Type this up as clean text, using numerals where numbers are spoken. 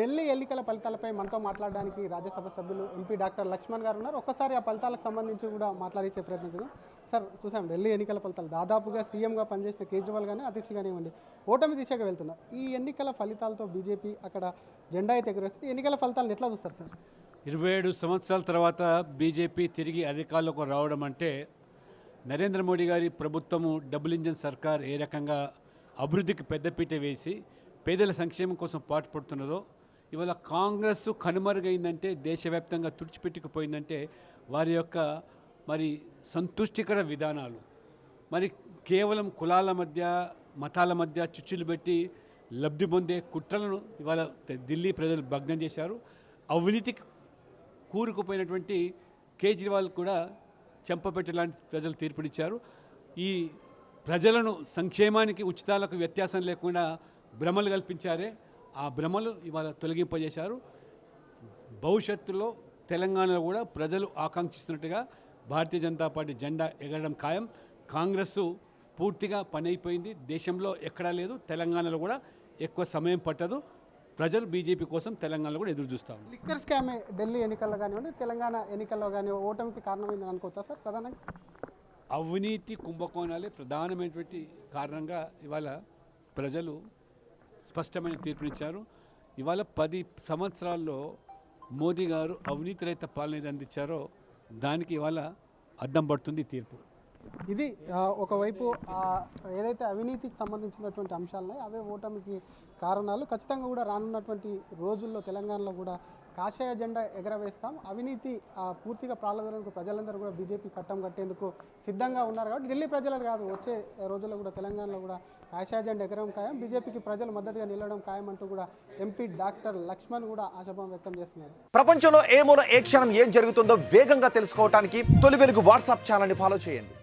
ఢిల్లీ ఎన్నికల ఫలితాలపై మనతో మాట్లాడడానికి రాజ్యసభ సభ్యులు ఎంపీ డాక్టర్ లక్ష్మణ్ గారు ఉన్నారు. ఒక్కసారి ఆ ఫలితాలకు సంబంధించి కూడా మాట్లాడించే ప్రయత్నం చేద్దాం. సార్, చూసాం ఢిల్లీ ఎన్నికల ఫలితాలు దాదాపుగా సీఎంగా పనిచేసిన కేజ్రీవాల్ కానీ అధ్యక్ష కానివ్వండి ఓటమి దిశగా వెళ్తున్నారు. ఈ ఎన్నికల ఫలితాలతో బీజేపీ అక్కడ జెండా అయితే ఎగురేస్తుంది. ఎన్నికల ఫలితాలను ఎట్లా చూస్తారు సార్? 27 సంవత్సరాల తర్వాత బీజేపీ తిరిగి అధికారంలోకి రావడం అంటే నరేంద్ర మోడీ గారి ప్రభుత్వము డబుల్ ఇంజన్ సర్కార్ ఏ రకంగా అభివృద్ధికి పెద్దపీట వేసి పేదల సంక్షేమం కోసం పాటుపడుతున్నదో, ఇవాళ కాంగ్రెస్ కనుమరుగైందంటే, దేశవ్యాప్తంగా తుడిచిపెట్టుకుపోయిందంటే వారి యొక్క మరి సంతుష్టికర విధానాలు, మరి కేవలం కులాల మధ్య మతాల మధ్య చిచ్చులు పెట్టి లబ్ధి పొందే కుట్రలను ఇవాళ ఢిల్లీ ప్రజలు భగ్నం చేశారు. అవినీతికి కూరుకుపోయినటువంటి కేజ్రీవాల్ కూడా చెంపపెట్టేలాంటి ప్రజలు తీర్పునిచ్చారు. ఈ ప్రజలను సంక్షేమానికి ఉచితాలకు వ్యత్యాసం లేకుండా భ్రమలు కల్పించారే, ఆ భ్రమలు ఇవాళ తొలగింపజేశారు. భవిష్యత్తులో తెలంగాణలో కూడా ప్రజలు ఆకాంక్షిస్తున్నట్టుగా భారతీయ జనతా పార్టీ జెండా ఎగరడం ఖాయం. కాంగ్రెస్ పూర్తిగా పని అయిపోయింది, దేశంలో ఎక్కడా లేదు, తెలంగాణలో కూడా ఎక్కువ సమయం పట్టదు. ప్రజలు బీజేపీ కోసం తెలంగాణలో కూడా ఎదురు చూస్తాం. లిక్కర్ స్కామే ఢిల్లీ ఎన్నికల్లో కానివ్వండి, తెలంగాణ ఎన్నికల్లో కానీ ఓటమికి కారణమైందని అనుకోవచ్చా సార్? ప్రధానంగా అవినీతి కుంభకోణాలే ప్రధానమైనటువంటి కారణంగా ఇవాళ ప్రజలు స్పష్టమైన తీర్పునిచ్చారు. ఇవాళ 10 సంవత్సరాల్లో మోదీ గారు అవినీతి రహిత పాలన ఏది అందించారో దానికి ఇవాళ అద్దం పడుతుంది తీర్పు. ఇది ఒకవైపు ఏదైతే అవినీతికి సంబంధించినటువంటి అంశాలున్నాయి అవే ఓటమికి కారణాలు. ఖచ్చితంగా కూడా రానున్నటువంటి రోజుల్లో తెలంగాణలో కూడా కాషాయ జెండా ఎగరవేస్తాం. అవినీతి పూర్తిగా ప్రారంభకు ప్రజలందరూ కూడా బీజేపీ కట్టం కట్టేందుకు సిద్ధంగా ఉన్నారు. కాబట్టి ఢిల్లీ ప్రజలు కాదు, వచ్చే రోజుల్లో కూడా తెలంగాణలో కూడా కాషాయ జెండా ఎగరడం ఖాయం, బీజేపీకి ప్రజలు మద్దతుగా నిలవడం ఖాయం అంటూ కూడా ఎంపీ డాక్టర్ లక్ష్మణ్ కూడా ఆశాభావం వ్యక్తం చేస్తున్నారు. ప్రపంచంలో ఏ మూల ఏ క్షణం ఏం జరుగుతుందో వేగంగా తెలుసుకోవడానికి తొలి వెలుగు వాట్సాప్ ఛానల్ని ఫాలో చేయండి.